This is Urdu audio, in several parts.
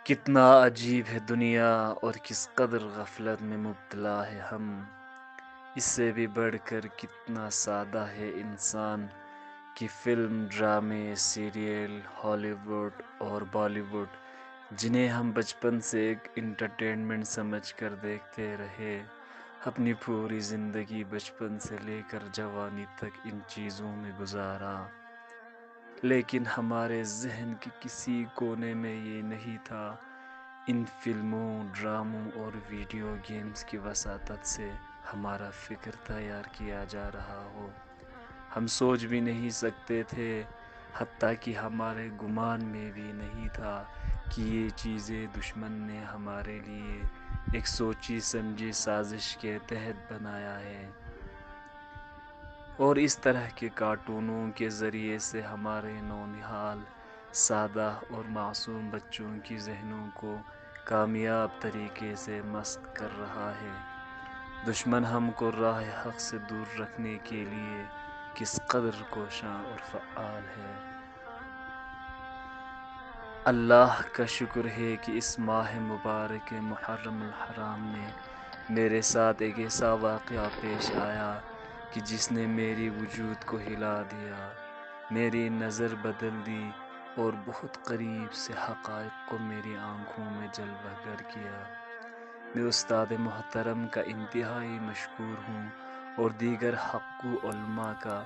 کتنا عجیب ہے دنیا اور کس قدر غفلت میں مبتلا ہے ہم، اس سے بھی بڑھ کر کتنا سادہ ہے انسان کہ فلم، ڈرامے، سیریل، ہالی ووڈ اور بالی ووڈ جنہیں ہم بچپن سے ایک انٹرٹینمنٹ سمجھ کر دیکھتے رہے، اپنی پوری زندگی بچپن سے لے کر جوانی تک ان چیزوں میں گزارا، لیکن ہمارے ذہن کے کسی کونے میں یہ نہیں تھا ان فلموں، ڈراموں اور ویڈیو گیمز کی وساطت سے ہمارا فکر تیار کیا جا رہا ہو۔ ہم سوچ بھی نہیں سکتے تھے، حتیٰ کہ ہمارے گمان میں بھی نہیں تھا کہ یہ چیزیں دشمن نے ہمارے لیے ایک سوچی سمجھی سازش کے تحت بنایا ہے، اور اس طرح کے کارٹونوں کے ذریعے سے ہمارے نونہال، سادہ اور معصوم بچوں کی ذہنوں کو کامیاب طریقے سے مست کر رہا ہے۔ دشمن ہم کو راہ حق سے دور رکھنے کے لیے کس قدر کوشاں اور فعال ہے۔ اللہ کا شکر ہے کہ اس ماہ مبارک محرم الحرام میں میرے ساتھ ایک ایسا واقعہ پیش آیا کہ جس نے میری وجود کو ہلا دیا، میری نظر بدل دی اور بہت قریب سے حقائق کو میری آنکھوں میں جلوہ گر کیا۔ میں استاد محترم کا انتہائی مشکور ہوں اور دیگر حقو علماء کا،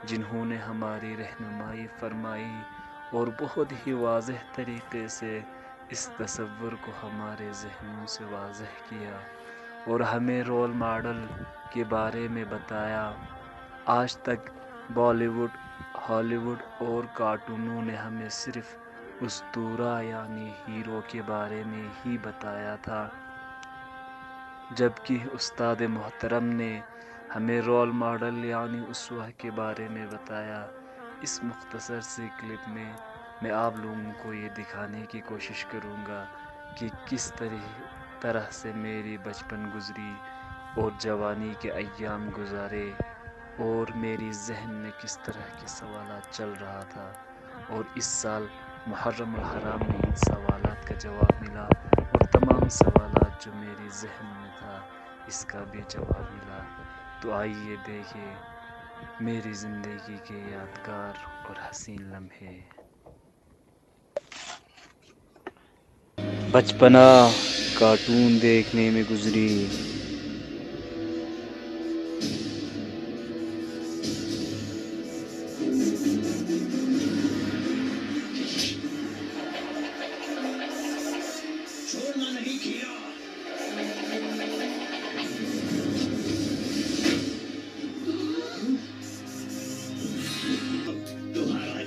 جنہوں نے ہماری رہنمائی فرمائی اور بہت ہی واضح طریقے سے اس تصور کو ہمارے ذہنوں سے واضح کیا اور ہمیں رول ماڈل کے بارے میں بتایا۔ آج تک بالی ووڈ، ہالی ووڈ اور کارٹونوں نے ہمیں صرف اسطورہ یعنی ہیرو کے بارے میں ہی بتایا تھا، جبکہ استاد محترم نے ہمیں رول ماڈل یعنی اسوہ کے بارے میں بتایا۔ اس مختصر سی کلپ میں میں آپ لوگوں کو یہ دکھانے کی کوشش کروں گا کہ کس طرح سے میری بچپن گزری اور جوانی کے ایام گزارے، اور میری ذہن میں کس طرح کے سوالات چل رہا تھا، اور اس سال محرم الحرام میں ان سوالات کا جواب ملا، اور تمام سوالات جو میری ذہن میں تھا اس کا بھی جواب ملا۔ تو آئیے دیکھیں میری زندگی کے یادگار اور حسین لمحے۔ بچپنا کارٹون دیکھنے میں گزری۔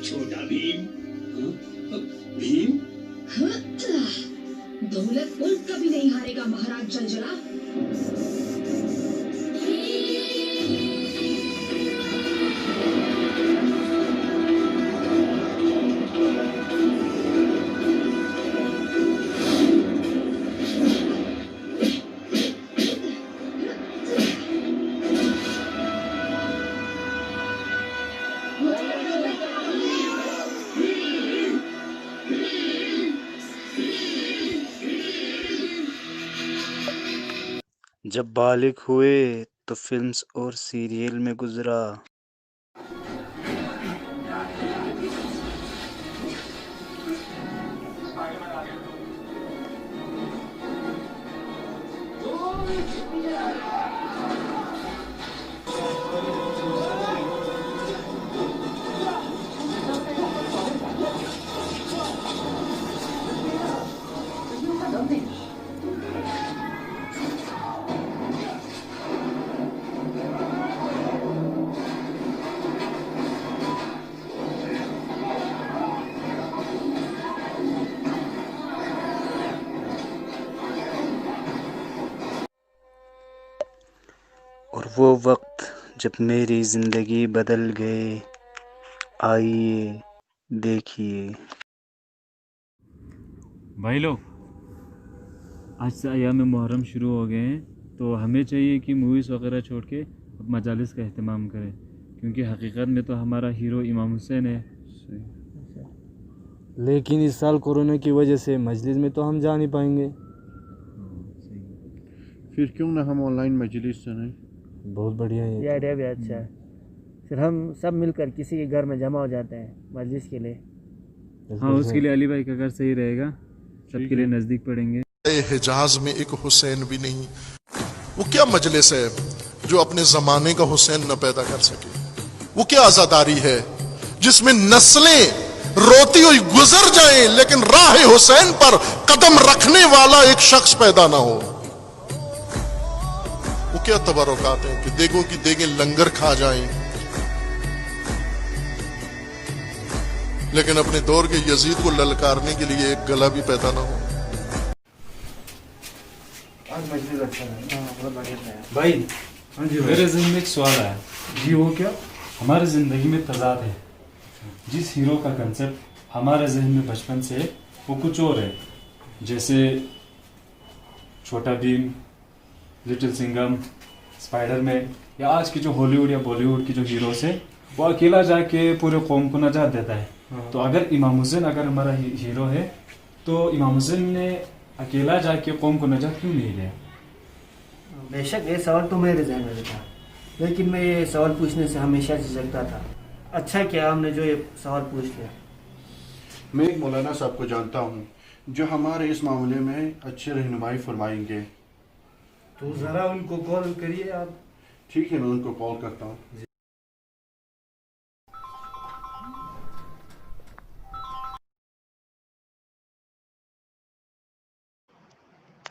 چھوٹا بھیم، بھیم دولت ملک کبھی نہیں ہارے گا مہاراج جلجلا۔ جب بالغ ہوئے تو فلمز اور سیریل میں گزرا۔ اور وہ وقت جب میری زندگی بدل گئے، آئیے دیکھیے۔ بھائی لوگ، آج سے ایام محرم شروع ہو گئے ہیں، تو ہمیں چاہیے کہ موویز وغیرہ چھوڑ کے اب مجالس کا اہتمام کریں، کیونکہ حقیقت میں تو ہمارا ہیرو امام حسین ہے۔ لیکن اس سال کورونا کی وجہ سے مجلس میں تو ہم جا نہیں پائیں گے. پھر کیوں نہ ہم آن لائن مجلس سنیں؟ بہت بڑھیا ہے یہ آئیڈیا بھی اچھا ہے. پھر ہم سب مل کر کسی کے گھر میں جمع ہو جاتے ہیں مجلس کے لیے. ہاں اس کے لیے علی بھائی کا گھر صحیح رہے گا, سب کے لیے نزدیک پڑیں گے. حجاز میں ایک حسین بھی نہیں. وہ کیا مجلس ہے جو اپنے زمانے کا حسین نہ پیدا کر سکے؟ وہ کیا عزاداری ہے جس میں نسلیں روتی ہوئی گزر جائیں لیکن راہ حسین پر قدم رکھنے والا ایک شخص پیدا نہ ہو؟ وہ کیا تبرکات ہیں کہ دیگوں کی دیگیں لنگر کھا جائیں لیکن اپنے دور کے یزید کو للکارنے کے لیے ایک گلا بھی پیدا نہ ہو. بھائی ہاں جی, میرے ذہن میں ایک سوال آیا. جی وہ کیا؟ ہمارے زندگی میں تضاد ہے. جس ہیرو کا کنسپٹ ہمارے ذہن میں بچپن سے وہ کچھ اور ہے, جیسے چھوٹا بھیم, لٹل سنگم, اسپائڈر مین, یا آج کی جو ہالی ووڈ یا بالی ووڈ کی جو ہیروز ہے وہ اکیلا جا کے پورے قوم کو نجات دیتا ہے. تو اگر امام حسین اگر ہمارا ہیرو ہے تو امام حسین نے اکیلا جا کے قوم کو نجات کیوں نہیں لیا؟ بے شک یہ سوال تو میرے ذہن میں تھا, لیکن میں یہ سوال پوچھنے سے ہمیشہ جھجکتا تھا. اچھا کیا ہم نے جو یہ سوال پوچھ لیا. میں ایک مولانا صاحب کو جانتا ہوں جو ہمارے اس معاملے میں اچھی رہنمائی فرمائیں گے. تو ذرا ان کو کال کریے آپ. ٹھیک ہے, میں ان کو کال کرتا ہوں.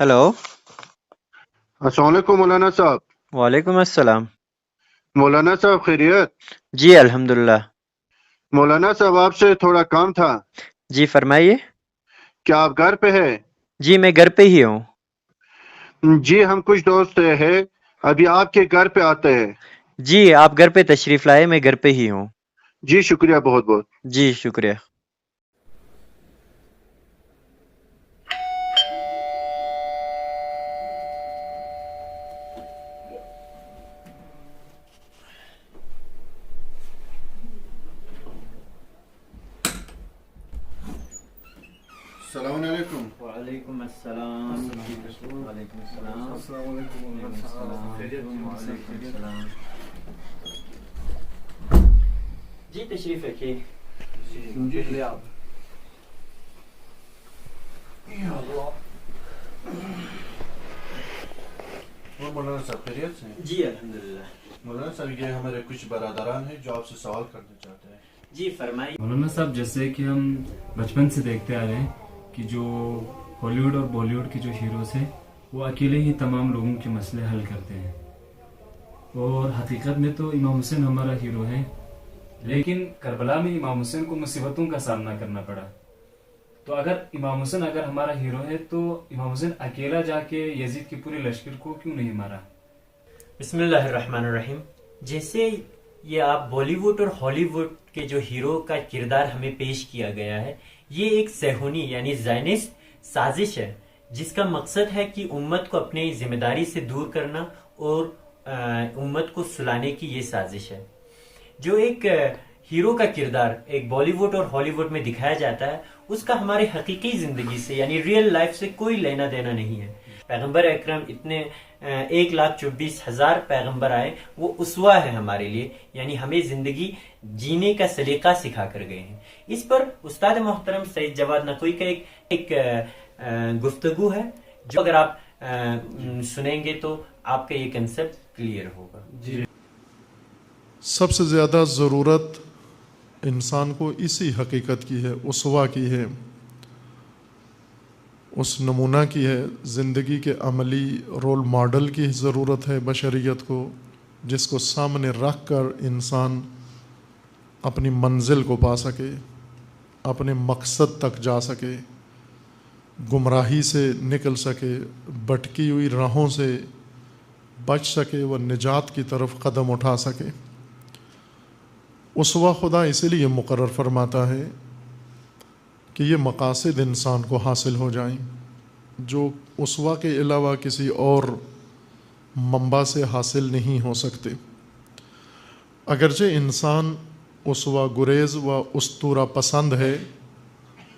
ہیلو. السلام علیکم مولانا صاحب. وعلیکم السلام. مولانا صاحب خیریت؟ جی الحمدللہ. مولانا صاحب آپ سے تھوڑا کام تھا. جی فرمائیے. کیا آپ گھر پہ ہے؟ جی میں گھر پہ ہی ہوں. جی ہم کچھ دوست ہیں ابھی آپ کے گھر پہ آتے ہیں. جی آپ گھر پہ تشریف لائے, میں گھر پہ ہی ہوں. جی شکریہ بہت بہت. جی شکریہ. السلام علیکم. وعلیکم السلام. وعلیکم السلام. جی تشریف رکھیے. مولانا صاحب خیریت سے؟ جی الحمدللہ. مولانا صاحب یہ ہمارے کچھ برادران ہیں جو آپ سے سوال کرنا چاہتے ہیں. جی فرمائیے. مولانا صاحب جیسے کہ ہم بچپن سے دیکھتے آ رہے ہیں کہ جو ہالی ووڈ اور بالی ووڈ کے جو ہیروز ہیں وہ اکیلے ہی تمام لوگوں کے مسئلے حل کرتے ہیں, اور حقیقت میں تو امام حسین ہمارا ہیرو ہے, لیکن کربلا میں امام حسین کو مصیبتوں کا سامنا کرنا پڑا. تو اگر امام حسین اگر ہمارا ہیرو ہے تو امام حسین اکیلا جا کے یزید کی پورے لشکر کو کیوں نہیں مارا؟ بسم اللہ الرحمن الرحیم. جیسے یہ آپ بالی ووڈ اور ہالی ووڈ کے جو ہیرو کا کردار ہمیں پیش کیا گیا ہے, یہ ایک صہیونی یعنی زائنسٹ سازش ہے جس کا مقصد ہے کہ امت کو اپنی ذمہ داری سے دور کرنا اور امت کو سلانے کی یہ سازش ہے. جو ایک ہیرو کا کردار ایک بالی ووڈ اور ہالی ووڈ میں دکھایا جاتا ہے اس کا ہماری حقیقی زندگی سے یعنی ریئل لائف سے کوئی لینا دینا نہیں ہے. پیغمبر اکرم اتنے 1,24,000 پیغمبر آئے, وہ اسوہ ہے ہمارے لیے, یعنی ہمیں زندگی جینے کا سلیقہ سکھا کر گئے ہیں. اس پر استاد محترم سید جواد نقوی کا ایک گفتگو ہے جو اگر آپ سنیں گے تو آپ کا یہ کنسپٹ کلیئر ہوگا. سب سے زیادہ ضرورت انسان کو اسی حقیقت کی ہے, اسوہ کی ہے, اس نمونہ کی ہے, زندگی کے عملی رول ماڈل کی ضرورت ہے بشریت کو, جس کو سامنے رکھ کر انسان اپنی منزل کو پا سکے, اپنے مقصد تک جا سکے, گمراہی سے نکل سکے, بھٹکی ہوئی راہوں سے بچ سکے, وہ نجات کی طرف قدم اٹھا سکے. اسوہ خدا اسی لیے مقرر فرماتا ہے کہ یہ مقاصد انسان کو حاصل ہو جائیں جو اسوہ کے علاوہ کسی اور منبع سے حاصل نہیں ہو سکتے. اگرچہ انسان اسوہ گریز و اسطورہ پسند ہے,